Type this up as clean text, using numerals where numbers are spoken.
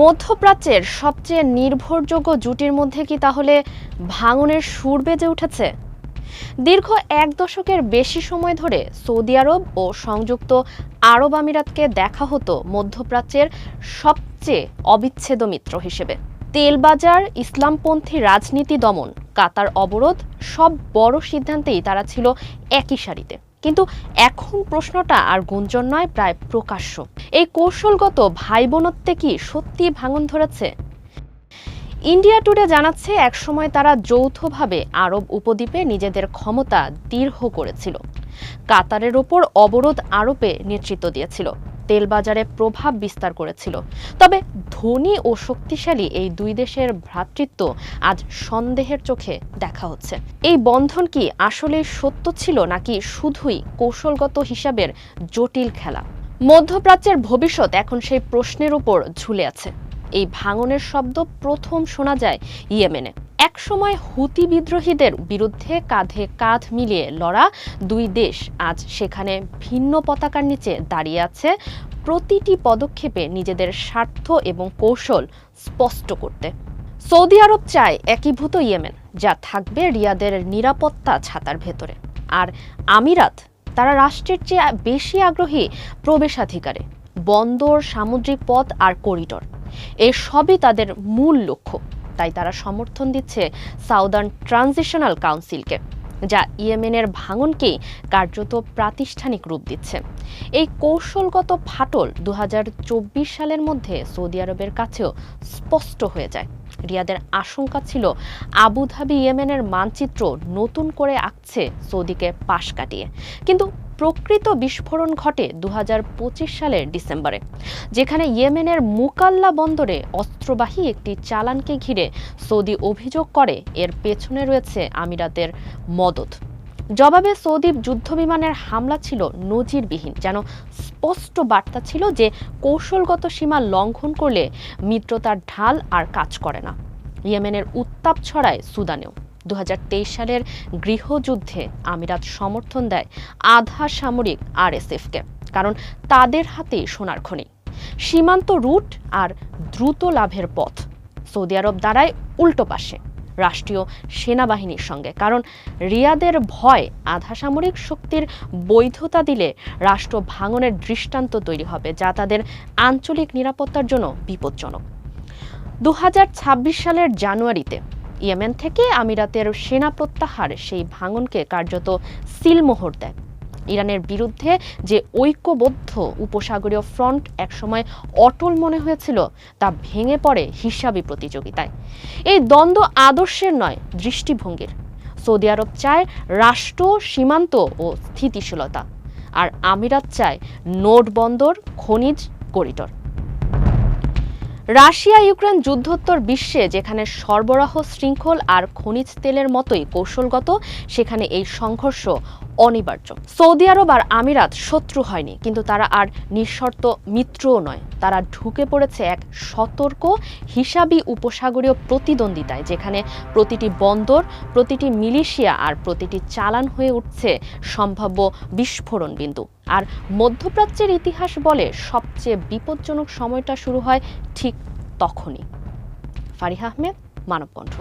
মধ্যপ্রাচ্যের সবচেয়ে নির্ভরযোগ্য জুটির মধ্যে কি তাহলে ভাঙনের সুর বেজে উঠেছে? দীর্ঘ এক দশকের বেশি সময় ধরে সৌদি আরব ও সংযুক্ত আরব আমিরাতকে দেখা হতো মধ্যপ্রাচ্যের সবচেয়ে অবিচ্ছেদ্য মিত্র হিসেবে। তেলবাজার, ইসলামপন্থী রাজনীতি দমন, কাতার অবরোধ, সব বড় সিদ্ধান্তেই তারা ছিল একই সারিতে। কিন্তু এখন প্রশ্নটা আর গুঞ্জন নয়, প্রায় প্রকাশ্য। এই কৌশলগত ভাইবোনত্বে কি সত্যি ভাঙন ধরেছে? ইন্ডিয়া টুডে জানাচ্ছে, একসময় তারা যৌথভাবে আরব উপদ্বীপে নিজেদের ক্ষমতা দৃঢ় করেছিল, কাতারের ওপর অবরোধ আরোপে নেতৃত্ব দিয়েছিল, তেল বাজারে প্রভাব বিস্তার করেছিল। তবে ধনী ও শক্তিশালী এই দুই দেশের ভ্রাতৃত্ব আজ সন্দেহের চোখে দেখা হচ্ছে। এই বন্ধন কি আসলে সত্য ছিল, নাকি শুধুই কৌশলগত হিসাবের জটিল খেলা? মধ্যপ্রাচ্যের ভবিষ্যৎ এখন সেই প্রশ্নের উপর ঝুলে আছে। এই ভাঙনের শব্দ প্রথম শোনা যায় ইয়েমেনে। একসময় হুতি বিদ্রোহীদের বিরুদ্ধে কাঁধে কাঁধ মিলিয়ে লড়া দুই দেশ আজ সেখানে ভিন্ন পতাকার নিচে দাঁড়িয়ে আছে, প্রতিটি পদক্ষেপে নিজেদের স্বার্থ এবং কৌশল স্পষ্ট করতে। সৌদি আরব চায় একীভূত ইয়েমেন, যা থাকবে রিয়াদের নিরাপত্তা ছাতার ভেতরে। আর আমিরাত, তারা রাষ্ট্রের চেয়ে বেশি আগ্রহী প্রবেশাধিকারে, বন্দর, সামুদ্রিক পথ আর করিডোর। এসবই তাদের মূল লক্ষ্য। তাই তারা সমর্থন দিচ্ছে সাউদার্ন ট্রানজিশনাল কাউন্সিলকে, যা ইয়েমেনের ভাঙনকেই কার্যত প্রাতিষ্ঠানিক রূপ দিচ্ছে। এই কৌশলগত ফাটল 2024 সালের মধ্যে সৌদি আরবের কাছেও স্পষ্ট হয়ে যায়। রিয়াদের আশঙ্কা ছিল আবুধাবি ইয়েমেনের মানচিত্র নতুন করে আঁকছে সৌদিকে পাশ কাটিয়ে। কিন্তু প্রকৃত বিস্ফোরণ ঘটে 2025 সালের ডিসেম্বরে, যেখানে ইয়েমেনের মুকাল্লা বন্দরে অস্ত্রবাহী একটি চালানকে ঘিরে সৌদি অভিযোগ করে এর পেছনে রয়েছে আমিরাতের মদদ। জবাবে সৌদি যুদ্ধবিমানের হামলা ছিল নজিরবিহীন, যেন স্পষ্ট বার্তা ছিল যে কৌশলগত সীমা লঙ্ঘন করলে মিত্রতার ঢাল আর কাজ করে না। ইয়েমেনের উত্তাপ ছড়ায় সুদানেও। 2023 সালের গৃহযুদ্ধে আমিরাত সমর্থন দেয় আধা সামরিক আরএসএফকে, কারণ তাদের হাতে সোনার খনি, সীমান্ত রুট আর দ্রুত লাভের পথ। সৌদি আরব দাঁড়ায় উল্টো পাশে, রাষ্ট্রীয় সেনাবাহিনীর সঙ্গে, কারণ রিয়াদের ভয় আধা সামরিক শক্তির বৈধতা দিলে রাষ্ট্র ভাঙনের দৃষ্টান্ত তৈরি হবে, যা তাদের আঞ্চলিক নিরাপত্তার জন্য বিপজ্জনক। 2026 সালের জানুয়ারিতে ইয়েমেন থেকে আমিরাতের সেনা প্রত্যাহার সেই ভাঙনকে কার্যত সিলমোহর দেয়। ইরানের বিরুদ্ধে যে ঐক্যবদ্ধ উপসাগরীয় ফ্রন্ট একসময় অটল মনে হয়েছিল, তা ভেঙে পড়ে হিসাবি প্রতিযোগিতায়। এই দ্বন্দ্ব আদর্শের নয়, দৃষ্টিভঙ্গির। সৌদি আরব চায় রাষ্ট্র, সীমান্ত ও স্থিতিশীলতা, আর আমিরাত চায় নোট বন্দর, খনিজ, করিডোর। রাশিয়া ইউক্রেন যুদ্ধোত্তর বিশ্বে যেখানে সরবরাহ শৃঙ্খল আর খনিজ তেলের মতোই কৌশলগত, সেখানে এই সংঘর্ষ অনিবার্য। সৌদি আরব আর আমিরাত শত্রু হয়নি, কিন্তু তারা আর নিঃশর্ত মিত্রও নয়। তারা ঢুকে পড়েছে এক সতর্ক, হিসাবি উপসাগরীয় প্রতিদ্বন্দ্বিতায়, যেখানে প্রতিটি বন্দর, প্রতিটি মিলিশিয়া আর প্রতিটি চালান হয়ে উঠছে সম্ভাব্য বিস্ফোরণ বিন্দু। আর মধ্যপ্রাচ্যের ইতিহাস বলে, সবচেয়ে বিপজ্জনক সময়টা শুরু হয় ঠিক তখনই। ফারিহা আহমেদ, মানবকণ্ঠ।